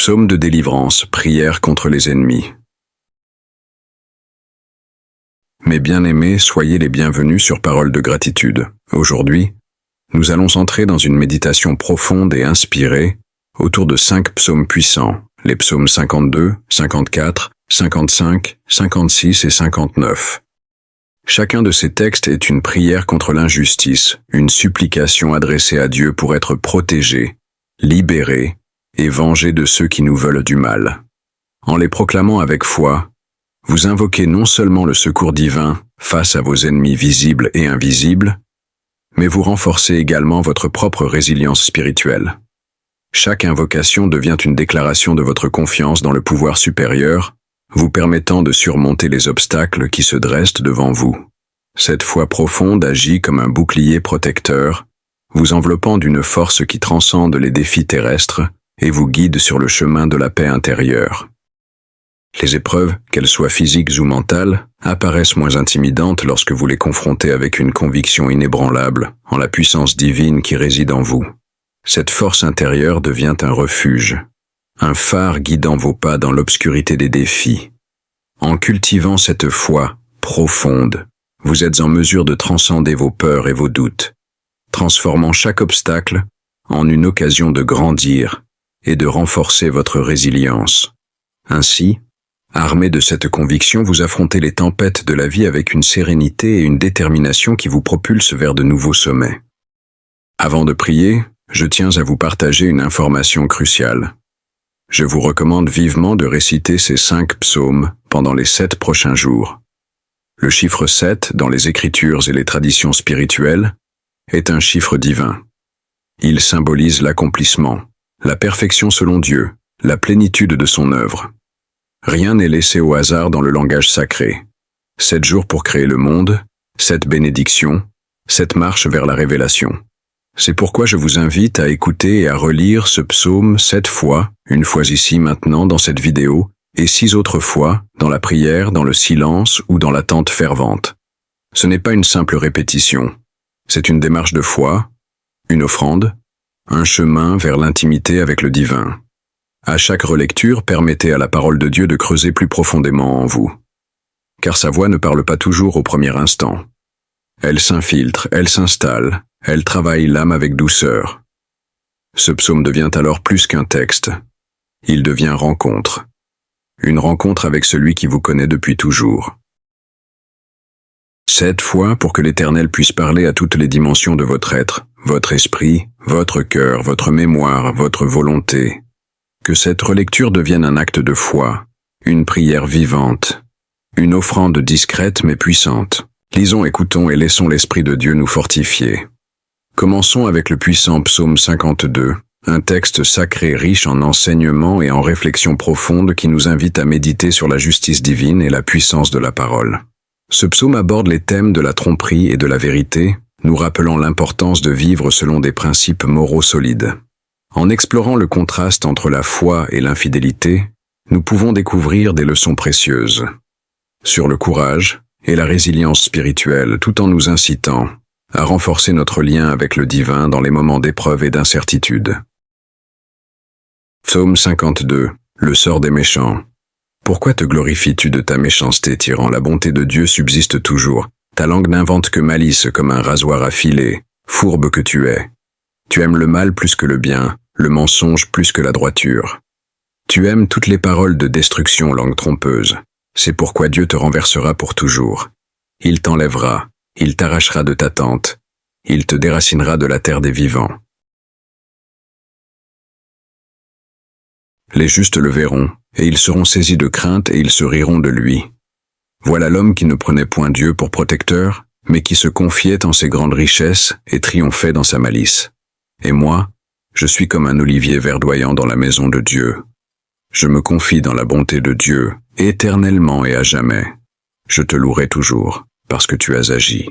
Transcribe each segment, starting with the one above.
Psaume de délivrance, prière contre les ennemis. Mes bien-aimés, soyez les bienvenus sur Parole de gratitude. Aujourd'hui, nous allons entrer dans une méditation profonde et inspirée autour de 5 psaumes puissants, les psaumes 52, 54, 55, 56 et 59. Chacun de ces textes est une prière contre l'injustice, une supplication adressée à Dieu pour être protégé, libéré et vengé de ceux qui nous veulent du mal. En les proclamant avec foi, vous invoquez non seulement le secours divin face à vos ennemis visibles et invisibles, mais vous renforcez également votre propre résilience spirituelle. Chaque invocation devient une déclaration de votre confiance dans le pouvoir supérieur, vous permettant de surmonter les obstacles qui se dressent devant vous. Cette foi profonde agit comme un bouclier protecteur, vous enveloppant d'une force qui transcende les défis terrestres et vous guide sur le chemin de la paix intérieure. Les épreuves, qu'elles soient physiques ou mentales, apparaissent moins intimidantes lorsque vous les confrontez avec une conviction inébranlable en la puissance divine qui réside en vous. Cette force intérieure devient un refuge, un phare guidant vos pas dans l'obscurité des défis. En cultivant cette foi profonde, vous êtes en mesure de transcender vos peurs et vos doutes, transformant chaque obstacle en une occasion de grandir et de renforcer votre résilience. Ainsi, armé de cette conviction, vous affrontez les tempêtes de la vie avec une sérénité et une détermination qui vous propulsent vers de nouveaux sommets. Avant de prier, je tiens à vous partager une information cruciale. Je vous recommande vivement de réciter ces 5 psaumes pendant les 7 prochains jours. Le chiffre 7, dans les Écritures et les traditions spirituelles, est un chiffre divin. Il symbolise l'accomplissement, la perfection selon Dieu, la plénitude de son œuvre. Rien n'est laissé au hasard dans le langage sacré. 7 jours pour créer le monde, 7 bénédictions, 7 marches vers la révélation. C'est pourquoi je vous invite à écouter et à relire ce psaume 7 fois, une fois ici maintenant dans cette vidéo, et 6 autres fois dans la prière, dans le silence ou dans l'attente fervente. Ce n'est pas une simple répétition. C'est une démarche de foi, une offrande, un chemin vers l'intimité avec le divin. À chaque relecture, permettez à la parole de Dieu de creuser plus profondément en vous. Car sa voix ne parle pas toujours au premier instant. Elle s'infiltre, elle s'installe, elle travaille l'âme avec douceur. Ce psaume devient alors plus qu'un texte. Il devient rencontre. Une rencontre avec celui qui vous connaît depuis toujours. 7 fois pour que l'Éternel puisse parler à toutes les dimensions de votre être, votre esprit, votre cœur, votre mémoire, votre volonté. Que cette relecture devienne un acte de foi, une prière vivante, une offrande discrète mais puissante. Lisons, écoutons et laissons l'Esprit de Dieu nous fortifier. Commençons avec le puissant psaume 52, un texte sacré riche en enseignements et en réflexions profondes qui nous invite à méditer sur la justice divine et la puissance de la parole. Ce psaume aborde les thèmes de la tromperie et de la vérité, nous rappelant l'importance de vivre selon des principes moraux solides. En explorant le contraste entre la foi et l'infidélité, nous pouvons découvrir des leçons précieuses sur le courage et la résilience spirituelle, tout en nous incitant à renforcer notre lien avec le divin dans les moments d'épreuve et d'incertitude. Psaume 52. Le sort des méchants. Pourquoi te glorifies-tu de ta méchanceté, tyran? La bonté de Dieu subsiste toujours. Ta langue n'invente que malice comme un rasoir affilé, fourbe que tu es. Tu aimes le mal plus que le bien, le mensonge plus que la droiture. Tu aimes toutes les paroles de destruction, langue trompeuse. C'est pourquoi Dieu te renversera pour toujours. Il t'enlèvera, il t'arrachera de ta tente, il te déracinera de la terre des vivants. Les justes le verront, et ils seront saisis de crainte et ils se riront de lui. Voilà l'homme qui ne prenait point Dieu pour protecteur, mais qui se confiait en ses grandes richesses et triomphait dans sa malice. Et moi, je suis comme un olivier verdoyant dans la maison de Dieu. Je me confie dans la bonté de Dieu, éternellement et à jamais. Je te louerai toujours, parce que tu as agi.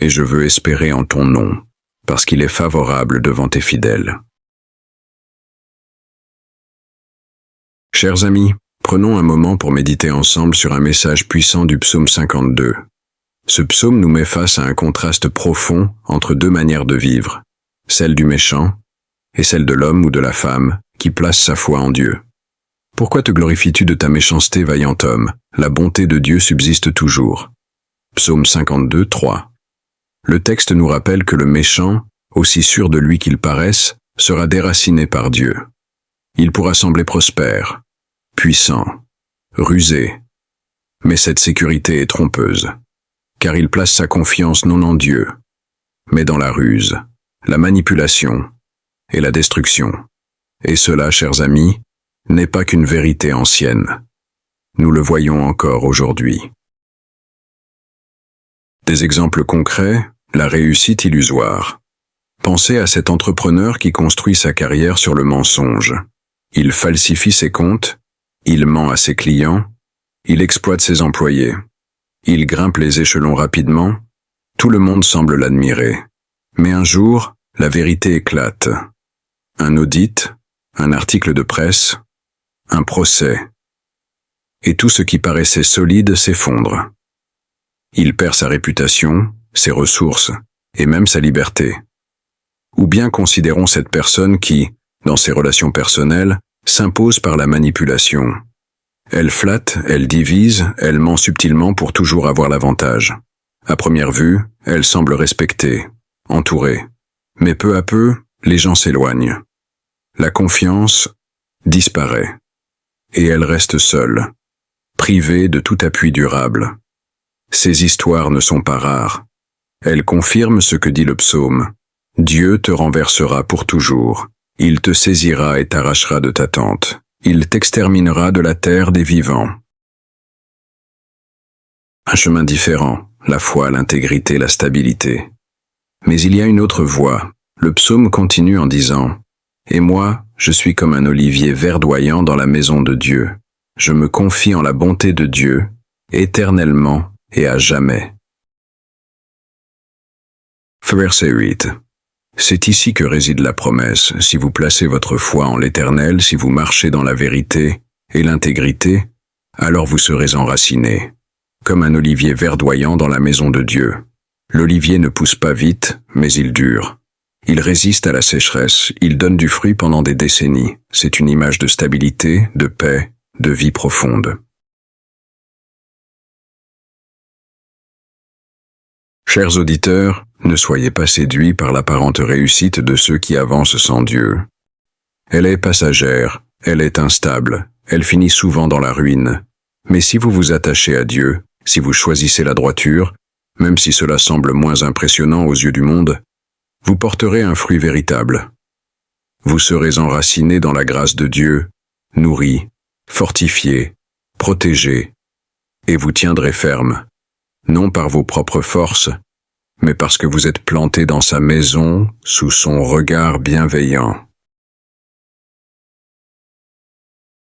Et je veux espérer en ton nom, parce qu'il est favorable devant tes fidèles. Chers amis, prenons un moment pour méditer ensemble sur un message puissant du psaume 52. Ce psaume nous met face à un contraste profond entre 2 manières de vivre, celle du méchant et celle de l'homme ou de la femme qui place sa foi en Dieu. Pourquoi te glorifies-tu de ta méchanceté, vaillant homme? La bonté de Dieu subsiste toujours. Psaume 52, 3. Le texte nous rappelle que le méchant, aussi sûr de lui qu'il paraisse, sera déraciné par Dieu. Il pourra sembler prospère, puissant, rusé, mais cette sécurité est trompeuse, car il place sa confiance non en Dieu, mais dans la ruse, la manipulation et la destruction. Et cela, chers amis, n'est pas qu'une vérité ancienne. Nous le voyons encore aujourd'hui. Des exemples concrets, la réussite illusoire. Pensez à cet entrepreneur qui construit sa carrière sur le mensonge. Il falsifie ses comptes, il ment à ses clients, il exploite ses employés, il grimpe les échelons rapidement, tout le monde semble l'admirer. Mais un jour, la vérité éclate. Un audit, un article de presse, un procès. Et tout ce qui paraissait solide s'effondre. Il perd sa réputation, ses ressources, et même sa liberté. Ou bien considérons cette personne qui, dans ses relations personnelles, s'impose par la manipulation. Elle flatte, elle divise, elle ment subtilement pour toujours avoir l'avantage. À première vue, elle semble respectée, entourée. Mais peu à peu, les gens s'éloignent. La confiance disparaît. Et elle reste seule, privée de tout appui durable. Ces histoires ne sont pas rares. Elles confirment ce que dit le psaume. Dieu te renversera pour toujours. Il te saisira et t'arrachera de ta tente. Il t'exterminera de la terre des vivants. Un chemin différent, la foi, l'intégrité, la stabilité. Mais il y a une autre voie. Le psaume continue en disant « Et moi, je suis comme un olivier verdoyant dans la maison de Dieu. Je me confie en la bonté de Dieu, éternellement et à jamais. » Verset 8. C'est ici que réside la promesse. Si vous placez votre foi en l'Éternel, si vous marchez dans la vérité et l'intégrité, alors vous serez enracinés, comme un olivier verdoyant dans la maison de Dieu. L'olivier ne pousse pas vite, mais il dure. Il résiste à la sécheresse, il donne du fruit pendant des décennies. C'est une image de stabilité, de paix, de vie profonde. Chers auditeurs, ne soyez pas séduits par l'apparente réussite de ceux qui avancent sans Dieu. Elle est passagère, elle est instable, elle finit souvent dans la ruine. Mais si vous vous attachez à Dieu, si vous choisissez la droiture, même si cela semble moins impressionnant aux yeux du monde, vous porterez un fruit véritable. Vous serez enracinés dans la grâce de Dieu, nourris, fortifiés, protégés, et vous tiendrez ferme, non par vos propres forces, mais parce que vous êtes plantés dans sa maison, sous son regard bienveillant.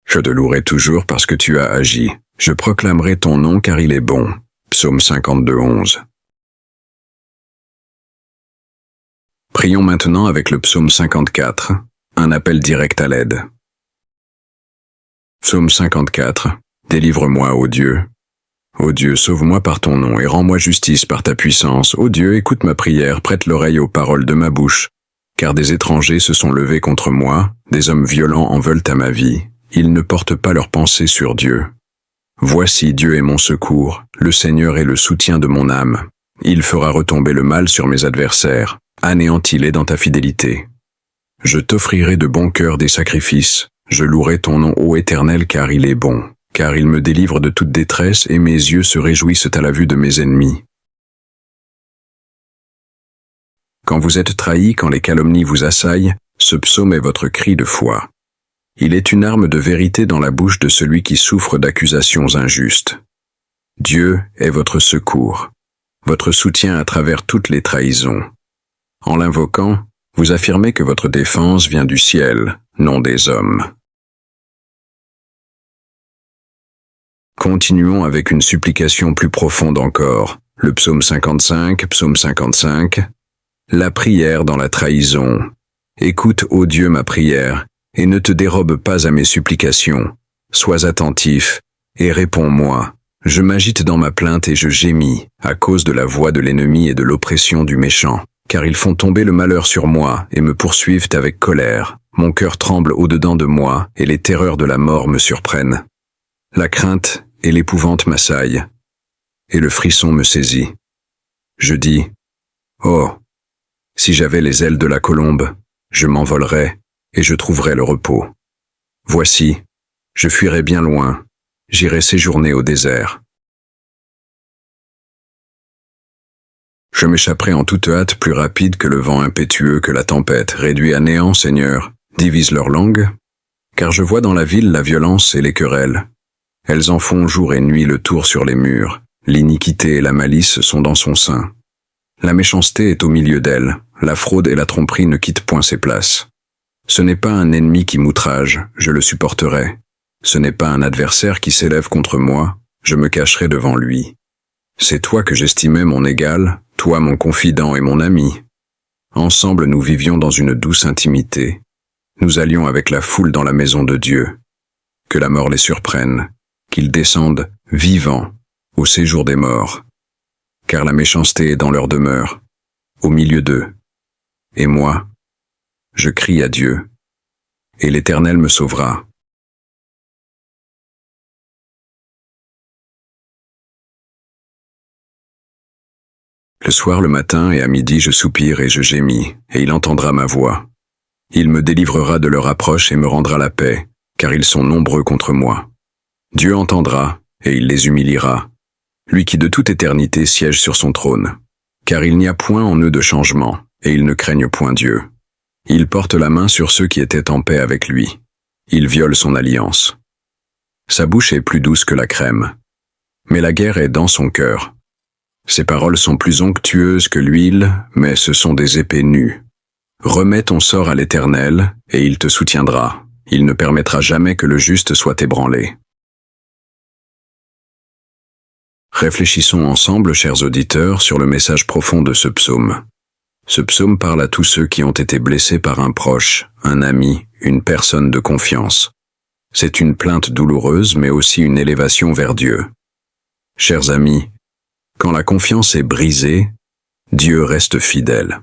Je te louerai toujours parce que tu as agi. Je proclamerai ton nom car il est bon. Psaume 52, 11. Prions maintenant avec le psaume 54, un appel direct à l'aide. Psaume 54. Délivre-moi, ô Dieu. Ô Dieu, sauve-moi par ton nom et rends-moi justice par ta puissance. Ô Dieu, écoute ma prière, prête l'oreille aux paroles de ma bouche. Car des étrangers se sont levés contre moi, des hommes violents en veulent à ma vie. Ils ne portent pas leurs pensées sur Dieu. Voici, Dieu est mon secours, le Seigneur est le soutien de mon âme. Il fera retomber le mal sur mes adversaires, anéantis-les dans ta fidélité. Je t'offrirai de bon cœur des sacrifices, je louerai ton nom, ô Éternel, car il est bon. Car il me délivre de toute détresse et mes yeux se réjouissent à la vue de mes ennemis. Quand vous êtes trahis, quand les calomnies vous assaillent, ce psaume est votre cri de foi. Il est une arme de vérité dans la bouche de celui qui souffre d'accusations injustes. Dieu est votre secours, votre soutien à travers toutes les trahisons. En l'invoquant, vous affirmez que votre défense vient du ciel, non des hommes. Continuons avec une supplication plus profonde encore. Le psaume 55, psaume 55. La prière dans la trahison. Écoute, ô Dieu, ma prière, et ne te dérobe pas à mes supplications. Sois attentif, et réponds-moi. Je m'agite dans ma plainte et je gémis, à cause de la voix de l'ennemi et de l'oppression du méchant, car ils font tomber le malheur sur moi et me poursuivent avec colère. Mon cœur tremble au-dedans de moi et les terreurs de la mort me surprennent. La crainte et l'épouvante m'assaillent, et le frisson me saisit. Je dis, « Oh, si j'avais les ailes de la colombe, je m'envolerais et je trouverais le repos. Voici, je fuirais bien loin, j'irais séjourner au désert. Je m'échapperai en toute hâte plus rapide que le vent impétueux que la tempête, réduit à néant, Seigneur, divise leur langue, car je vois dans la ville la violence et les querelles. Elles en font jour et nuit le tour sur les murs, l'iniquité et la malice sont dans son sein. La méchanceté est au milieu d'elle, la fraude et la tromperie ne quittent point ses places. Ce n'est pas un ennemi qui m'outrage, je le supporterai. Ce n'est pas un adversaire qui s'élève contre moi, je me cacherai devant lui. C'est toi que j'estimais mon égal, toi mon confident et mon ami. Ensemble nous vivions dans une douce intimité. Nous allions avec la foule dans la maison de Dieu. Que la mort les surprenne, qu'ils descendent, vivants, au séjour des morts. Car la méchanceté est dans leur demeure, au milieu d'eux. Et moi, je crie à Dieu, et l'Éternel me sauvera. Le soir, le matin et à midi, je soupire et je gémis, et il entendra ma voix. Il me délivrera de leur approche et me rendra la paix, car ils sont nombreux contre moi. Dieu entendra, et il les humiliera, lui qui de toute éternité siège sur son trône. Car il n'y a point en eux de changement, et ils ne craignent point Dieu. Il porte la main sur ceux qui étaient en paix avec lui. Il viole son alliance. Sa bouche est plus douce que la crème, mais la guerre est dans son cœur. Ses paroles sont plus onctueuses que l'huile, mais ce sont des épées nues. Remets ton sort à l'Éternel, et il te soutiendra. Il ne permettra jamais que le juste soit ébranlé. Réfléchissons ensemble, chers auditeurs, sur le message profond de ce psaume. Ce psaume parle à tous ceux qui ont été blessés par un proche, un ami, une personne de confiance. C'est une plainte douloureuse, mais aussi une élévation vers Dieu. Chers amis, quand la confiance est brisée, Dieu reste fidèle.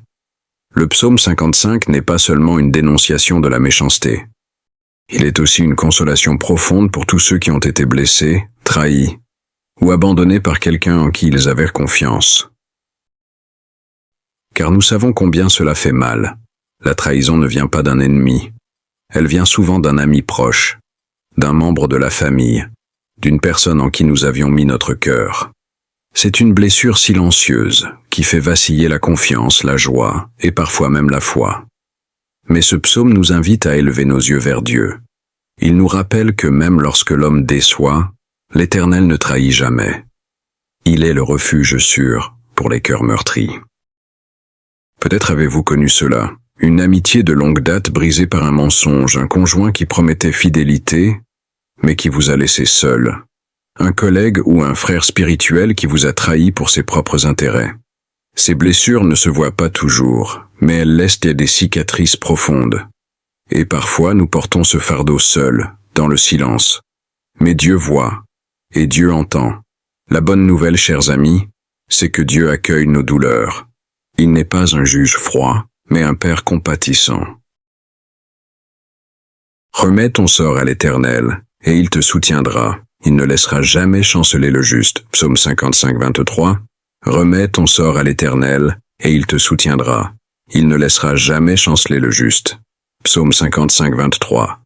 Le psaume 55 n'est pas seulement une dénonciation de la méchanceté. Il est aussi une consolation profonde pour tous ceux qui ont été blessés, trahis, ou abandonnés par quelqu'un en qui ils avaient confiance. Car nous savons combien cela fait mal. La trahison ne vient pas d'un ennemi. Elle vient souvent d'un ami proche, d'un membre de la famille, d'une personne en qui nous avions mis notre cœur. C'est une blessure silencieuse qui fait vaciller la confiance, la joie et parfois même la foi. Mais ce psaume nous invite à élever nos yeux vers Dieu. Il nous rappelle que même lorsque l'homme déçoit, l'Éternel ne trahit jamais. Il est le refuge sûr pour les cœurs meurtris. Peut-être avez-vous connu cela, une amitié de longue date brisée par un mensonge, un conjoint qui promettait fidélité, mais qui vous a laissé seul, un collègue ou un frère spirituel qui vous a trahi pour ses propres intérêts. Ces blessures ne se voient pas toujours, mais elles laissent des cicatrices profondes. Et parfois nous portons ce fardeau seul, dans le silence. Mais Dieu voit, et Dieu entend. La bonne nouvelle, chers amis, c'est que Dieu accueille nos douleurs. Il n'est pas un juge froid, mais un Père compatissant. Remets ton sort à l'Éternel, et il te soutiendra. Il ne laissera jamais chanceler le juste. Psaume 55, 23. Remets ton sort à l'Éternel, et il te soutiendra. Il ne laissera jamais chanceler le juste. Psaume 55, 23.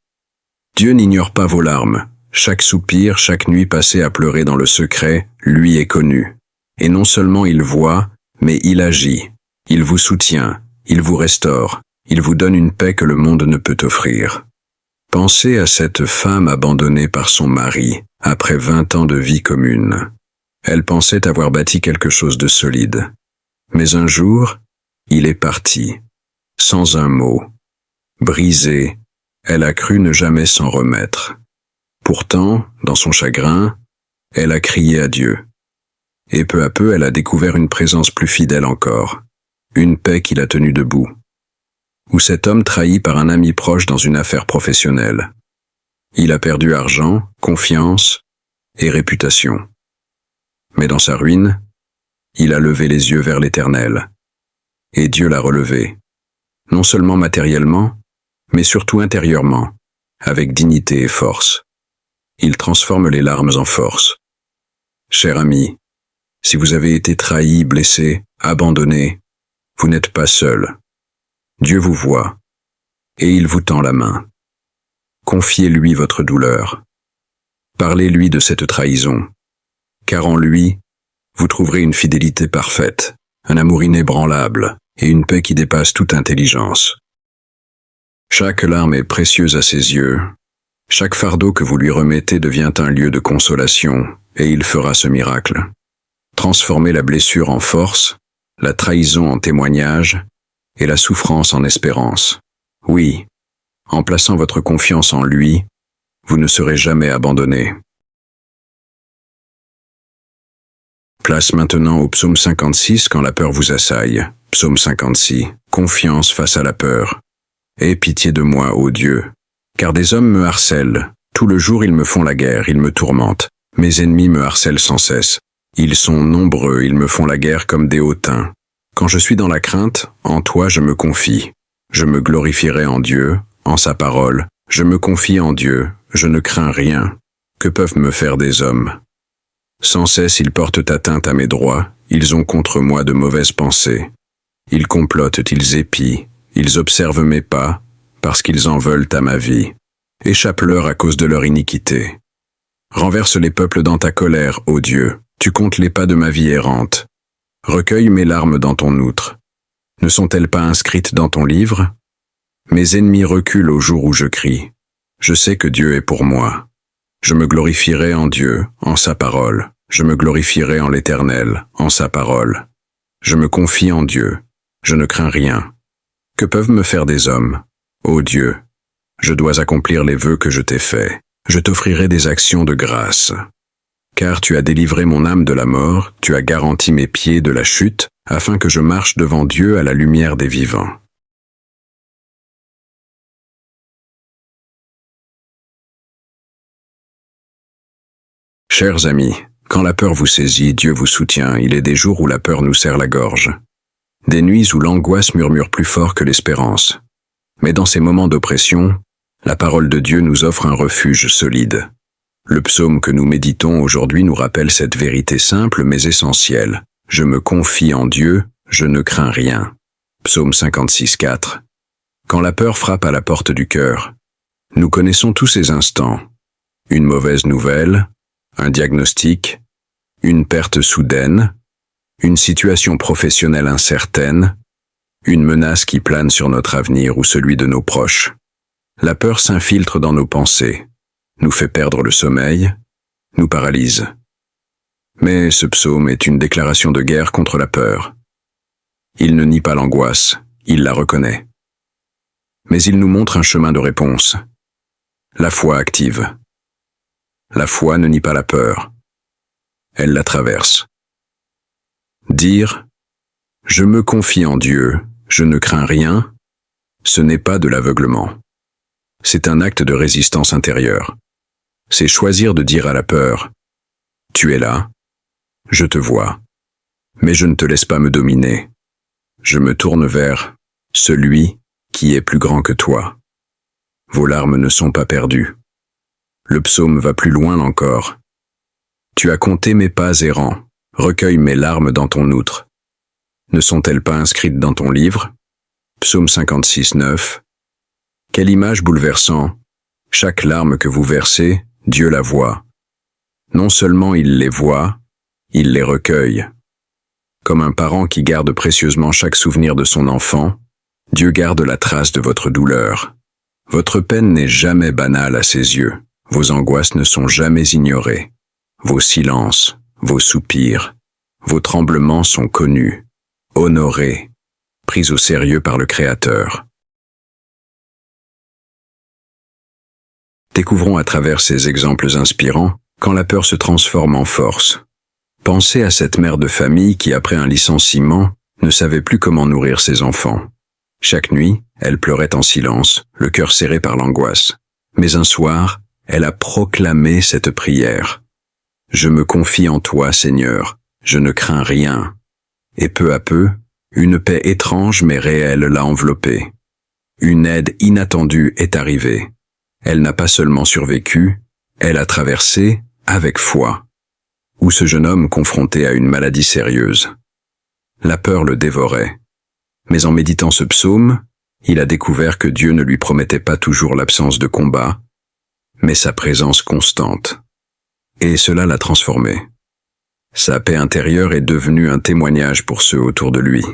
Dieu n'ignore pas vos larmes. Chaque soupir, chaque nuit passée à pleurer dans le secret, lui est connu. Et non seulement il voit, mais il agit. Il vous soutient, il vous restaure, il vous donne une paix que le monde ne peut offrir. Pensez à cette femme abandonnée par son mari, après 20 ans de vie commune. Elle pensait avoir bâti quelque chose de solide. Mais un jour, il est parti, sans un mot. Brisée, elle a cru ne jamais s'en remettre. Pourtant, dans son chagrin, elle a crié à Dieu. Et peu à peu, elle a découvert une présence plus fidèle encore, une paix qui l'a tenue debout. Ou cet homme trahi par un ami proche dans une affaire professionnelle. Il a perdu argent, confiance et réputation. Mais dans sa ruine, il a levé les yeux vers l'Éternel. Et Dieu l'a relevé, non seulement matériellement, mais surtout intérieurement, avec dignité et force. Il transforme les larmes en force. Cher ami, si vous avez été trahi, blessé, abandonné, vous n'êtes pas seul. Dieu vous voit, et il vous tend la main. Confiez-lui votre douleur. Parlez-lui de cette trahison, car en lui, vous trouverez une fidélité parfaite, un amour inébranlable et une paix qui dépasse toute intelligence. Chaque larme est précieuse à ses yeux. Chaque fardeau que vous lui remettez devient un lieu de consolation, et il fera ce miracle. Transformez la blessure en force, la trahison en témoignage, et la souffrance en espérance. Oui, en plaçant votre confiance en lui, vous ne serez jamais abandonné. Place maintenant au psaume 56 quand la peur vous assaille. Psaume 56. Confiance face à la peur. Aie pitié de moi, ô Dieu, car des hommes me harcèlent. Tout le jour ils me font la guerre, ils me tourmentent. Mes ennemis me harcèlent sans cesse. Ils sont nombreux, ils me font la guerre comme des hautains. Quand je suis dans la crainte, en toi je me confie. Je me glorifierai en Dieu, en sa parole. Je me confie en Dieu, je ne crains rien. Que peuvent me faire des hommes? Sans cesse ils portent atteinte à mes droits, ils ont contre moi de mauvaises pensées. Ils complotent, ils épient, ils observent mes pas, parce qu'ils en veulent à ma vie. Échappe-leur à cause de leur iniquité. Renverse les peuples dans ta colère, ô Dieu, tu comptes les pas de ma vie errante. Recueille mes larmes dans ton outre. Ne sont-elles pas inscrites dans ton livre? Mes ennemis reculent au jour où je crie. Je sais que Dieu est pour moi. Je me glorifierai en Dieu, en sa parole. Je me glorifierai en l'Éternel, en sa parole. Je me confie en Dieu. Je ne crains rien. Que peuvent me faire des hommes? Ô Dieu, je dois accomplir les vœux que je t'ai faits. Je t'offrirai des actions de grâce. Car tu as délivré mon âme de la mort, tu as garanti mes pieds de la chute, afin que je marche devant Dieu à la lumière des vivants. Chers amis, quand la peur vous saisit, Dieu vous soutient. Il est des jours où la peur nous serre la gorge. Des nuits où l'angoisse murmure plus fort que l'espérance. Mais dans ces moments d'oppression, la parole de Dieu nous offre un refuge solide. Le psaume que nous méditons aujourd'hui nous rappelle cette vérité simple mais essentielle. Je me confie en Dieu, je ne crains rien. Psaume 56, 4. Quand la peur frappe à la porte du cœur, nous connaissons tous ces instants. Une mauvaise nouvelle, un diagnostic, une perte soudaine, une situation professionnelle incertaine, une menace qui plane sur notre avenir ou celui de nos proches. La peur s'infiltre dans nos pensées, nous fait perdre le sommeil, nous paralyse. Mais ce psaume est une déclaration de guerre contre la peur. Il ne nie pas l'angoisse, il la reconnaît. Mais il nous montre un chemin de réponse. La foi active. La foi ne nie pas la peur. Elle la traverse. Dire « Je me confie en Dieu, je ne crains rien », ce n'est pas de l'aveuglement. C'est un acte de résistance intérieure. C'est choisir de dire à la peur « Tu es là, je te vois, mais je ne te laisse pas me dominer. Je me tourne vers celui qui est plus grand que toi. Vos larmes ne sont pas perdues. » Le psaume va plus loin encore. Tu as compté mes pas errants, recueille mes larmes dans ton outre. Ne sont-elles pas inscrites dans ton livre? Psaume 56, 9. Quelle image bouleversante! Chaque larme que vous versez, Dieu la voit. Non seulement il les voit, il les recueille. Comme un parent qui garde précieusement chaque souvenir de son enfant, Dieu garde la trace de votre douleur. Votre peine n'est jamais banale à ses yeux. Vos angoisses ne sont jamais ignorées. Vos silences, vos soupirs, vos tremblements sont connus, honorés, pris au sérieux par le Créateur. Découvrons à travers ces exemples inspirants quand la peur se transforme en force. Pensez à cette mère de famille qui, après un licenciement, ne savait plus comment nourrir ses enfants. Chaque nuit, elle pleurait en silence, le cœur serré par l'angoisse. Mais un soir, elle a proclamé cette prière. « Je me confie en toi, Seigneur, je ne crains rien. » Et peu à peu, une paix étrange mais réelle l'a enveloppée. Une aide inattendue est arrivée. Elle n'a pas seulement survécu, elle a traversé, avec foi. Où ce jeune homme confronté à une maladie sérieuse. La peur le dévorait. Mais en méditant ce psaume, il a découvert que Dieu ne lui promettait pas toujours l'absence de combat, mais sa présence constante. Et cela l'a transformé. Sa paix intérieure est devenue un témoignage pour ceux autour de lui.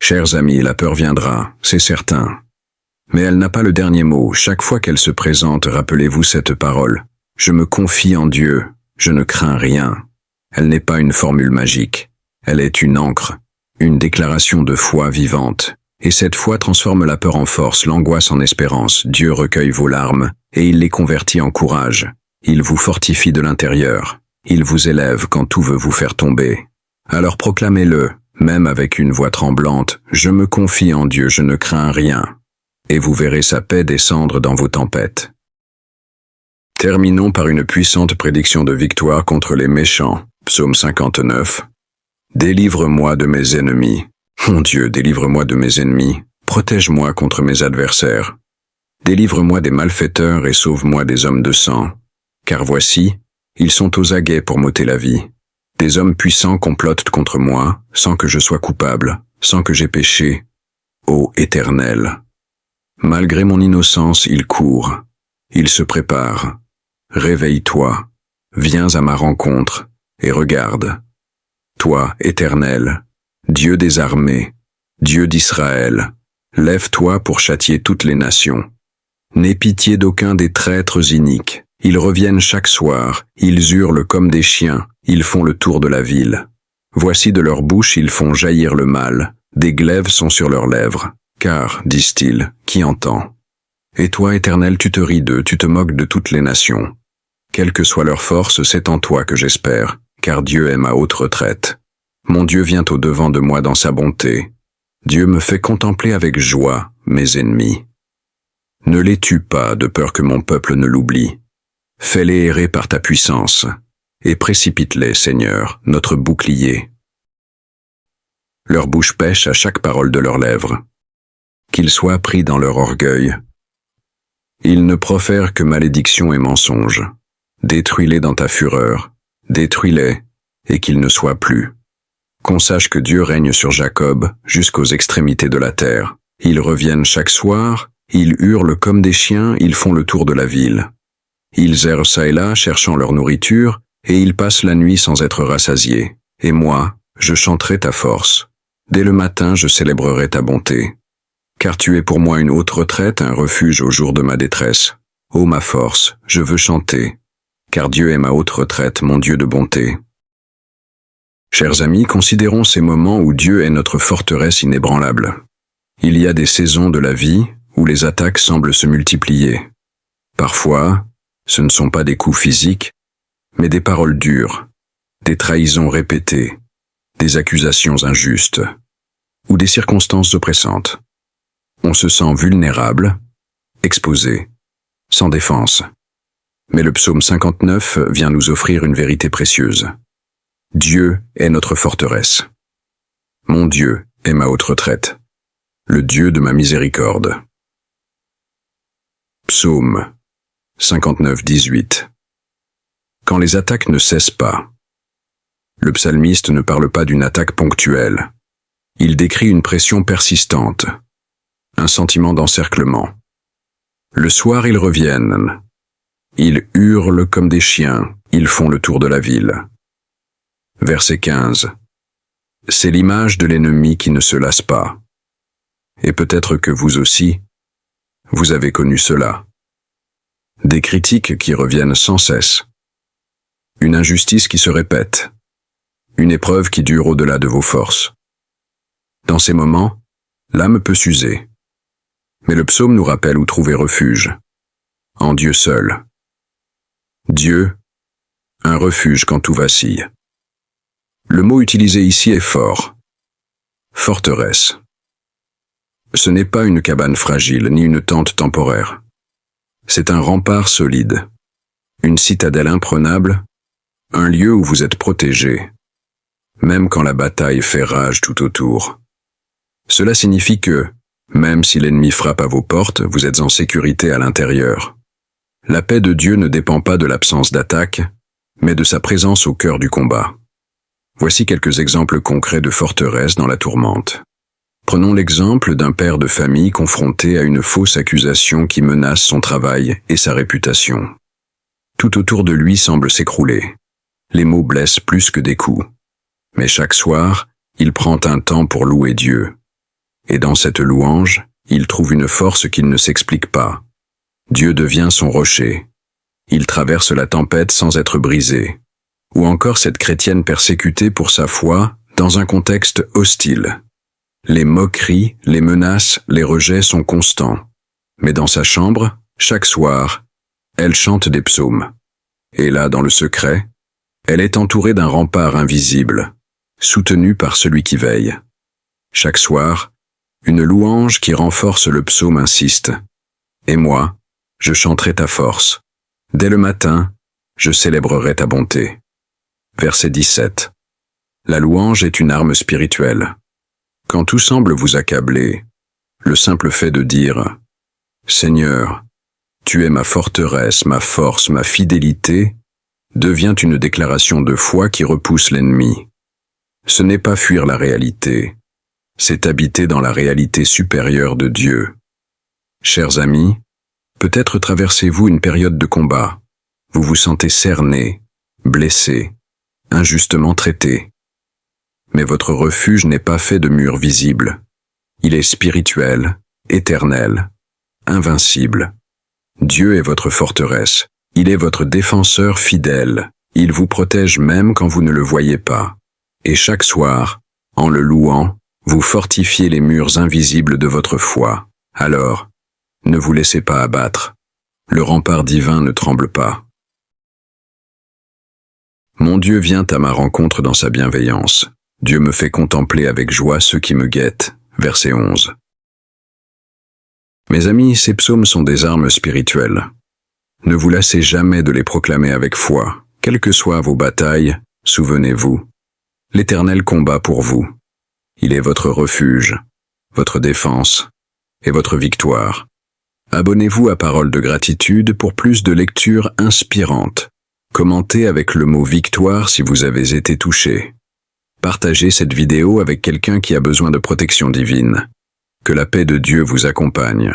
Chers amis, la peur viendra, c'est certain. Mais elle n'a pas le dernier mot. Chaque fois qu'elle se présente, rappelez-vous cette parole. Je me confie en Dieu, je ne crains rien. Elle n'est pas une formule magique. Elle est une ancre, une déclaration de foi vivante. Et cette foi transforme la peur en force, l'angoisse en espérance. Dieu recueille vos larmes, et il les convertit en courage. Il vous fortifie de l'intérieur. Il vous élève quand tout veut vous faire tomber. Alors proclamez-le, même avec une voix tremblante, « Je me confie en Dieu, je ne crains rien. » Et vous verrez sa paix descendre dans vos tempêtes. Terminons par une puissante prédiction de victoire contre les méchants. Psaume 59. Délivre-moi de mes ennemis. Mon Dieu, délivre-moi de mes ennemis. Protège-moi contre mes adversaires. Délivre-moi des malfaiteurs et sauve-moi des hommes de sang. Car voici, ils sont aux aguets pour m'ôter la vie. Des hommes puissants complotent contre moi, sans que je sois coupable, sans que j'aie péché. Ô Éternel! Malgré mon innocence, ils courent. Ils se préparent. Réveille-toi. Viens à ma rencontre, et regarde. Toi, Éternel, Dieu des armées, Dieu d'Israël, lève-toi pour châtier toutes les nations. N'aie pitié d'aucun des traîtres iniques. Ils reviennent chaque soir, ils hurlent comme des chiens, ils font le tour de la ville. Voici de leur bouche ils font jaillir le mal, des glaives sont sur leurs lèvres. Car, disent-ils, qui entend? Et toi, Éternel, tu te ris d'eux, tu te moques de toutes les nations. Quelle que soit leur force, c'est en toi que j'espère, car Dieu est ma haute retraite. Mon Dieu vient au-devant de moi dans sa bonté. Dieu me fait contempler avec joie mes ennemis. Ne les tue pas de peur que mon peuple ne l'oublie. Fais-les errer par ta puissance, et précipite-les, Seigneur, notre bouclier. Leur bouche pêche à chaque parole de leurs lèvres. Qu'ils soient pris dans leur orgueil. Ils ne profèrent que malédiction et mensonges. Détruis-les dans ta fureur, détruis-les, et qu'ils ne soient plus. Qu'on sache que Dieu règne sur Jacob jusqu'aux extrémités de la terre. Ils reviennent chaque soir, ils hurlent comme des chiens, ils font le tour de la ville. Ils errent çà et là, cherchant leur nourriture, et ils passent la nuit sans être rassasiés. Et moi, je chanterai ta force. Dès le matin, je célébrerai ta bonté. Car tu es pour moi une haute retraite, un refuge au jour de ma détresse. Ô ma force, je veux chanter. Car Dieu est ma haute retraite, mon Dieu de bonté. Chers amis, considérons ces moments où Dieu est notre forteresse inébranlable. Il y a des saisons de la vie où les attaques semblent se multiplier. Parfois, ce ne sont pas des coups physiques, mais des paroles dures, des trahisons répétées, des accusations injustes, ou des circonstances oppressantes. On se sent vulnérable, exposé, sans défense. Mais le psaume 59 vient nous offrir une vérité précieuse. Dieu est notre forteresse. Mon Dieu est ma haute retraite, le Dieu de ma miséricorde. Psaume 59, 18. Quand les attaques ne cessent pas. Le psalmiste ne parle pas d'une attaque ponctuelle. Il décrit une pression persistante, un sentiment d'encerclement. Le soir, ils reviennent. Ils hurlent comme des chiens, ils font le tour de la ville. Verset 15. C'est l'image de l'ennemi qui ne se lasse pas. Et peut-être que vous aussi, vous avez connu cela. Des critiques qui reviennent sans cesse. Une injustice qui se répète. Une épreuve qui dure au-delà de vos forces. Dans ces moments, l'âme peut s'user. Mais le psaume nous rappelle où trouver refuge. En Dieu seul. Dieu, un refuge quand tout vacille. Le mot utilisé ici est fort. Forteresse. Ce n'est pas une cabane fragile ni une tente temporaire. C'est un rempart solide, une citadelle imprenable, un lieu où vous êtes protégé, même quand la bataille fait rage tout autour. Cela signifie que, même si l'ennemi frappe à vos portes, vous êtes en sécurité à l'intérieur. La paix de Dieu ne dépend pas de l'absence d'attaque, mais de sa présence au cœur du combat. Voici quelques exemples concrets de forteresses dans la tourmente. Prenons l'exemple d'un père de famille confronté à une fausse accusation qui menace son travail et sa réputation. Tout autour de lui semble s'écrouler. Les mots blessent plus que des coups. Mais chaque soir, il prend un temps pour louer Dieu. Et dans cette louange, il trouve une force qu'il ne s'explique pas. Dieu devient son rocher. Il traverse la tempête sans être brisé. Ou encore cette chrétienne persécutée pour sa foi dans un contexte hostile. Les moqueries, les menaces, les rejets sont constants. Mais dans sa chambre, chaque soir, elle chante des psaumes. Et là, dans le secret, elle est entourée d'un rempart invisible, soutenu par celui qui veille. Chaque soir, une louange qui renforce le psaume insiste. Et moi, je chanterai ta force. Dès le matin, je célébrerai ta bonté. Verset 17. La louange est une arme spirituelle. Quand tout semble vous accabler, le simple fait de dire « Seigneur, tu es ma forteresse, ma force, ma fidélité » devient une déclaration de foi qui repousse l'ennemi. Ce n'est pas fuir la réalité, c'est habiter dans la réalité supérieure de Dieu. Chers amis, peut-être traversez-vous une période de combat. Vous vous sentez cerné, blessé, injustement traité. Mais votre refuge n'est pas fait de murs visibles. Il est spirituel, éternel, invincible. Dieu est votre forteresse. Il est votre défenseur fidèle. Il vous protège même quand vous ne le voyez pas. Et chaque soir, en le louant, vous fortifiez les murs invisibles de votre foi. Alors, ne vous laissez pas abattre. Le rempart divin ne tremble pas. Mon Dieu vient à ma rencontre dans sa bienveillance. Dieu me fait contempler avec joie ceux qui me guettent. Verset 11. Mes amis, ces psaumes sont des armes spirituelles. Ne vous lassez jamais de les proclamer avec foi. Quelles que soient vos batailles, souvenez-vous. L'Éternel combat pour vous. Il est votre refuge, votre défense et votre victoire. Abonnez-vous à Paroles de gratitude pour plus de lectures inspirantes. Commentez avec le mot victoire si vous avez été touché. Partagez cette vidéo avec quelqu'un qui a besoin de protection divine. Que la paix de Dieu vous accompagne.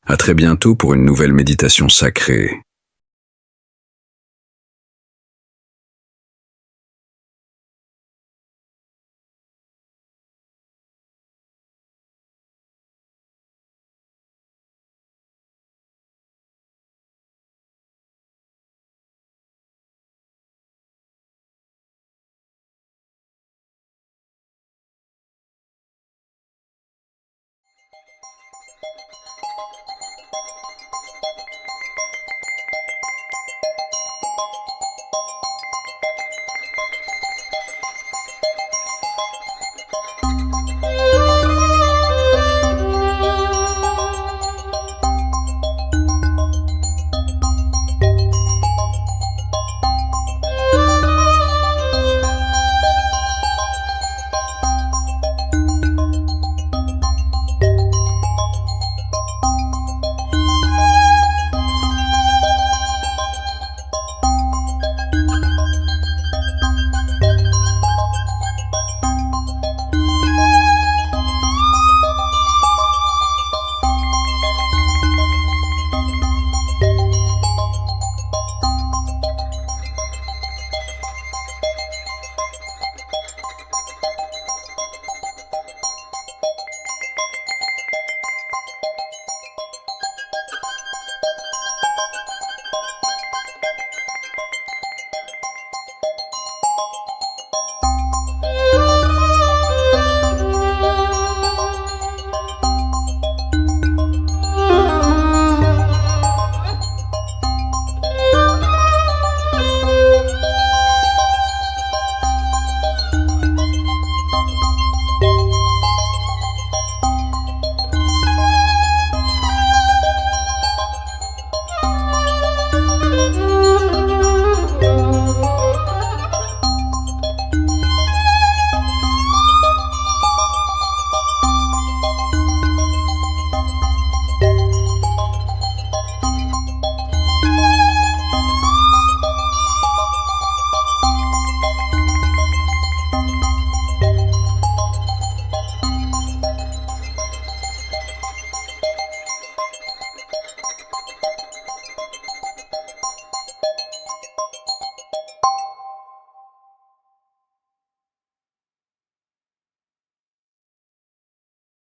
À très bientôt pour une nouvelle méditation sacrée.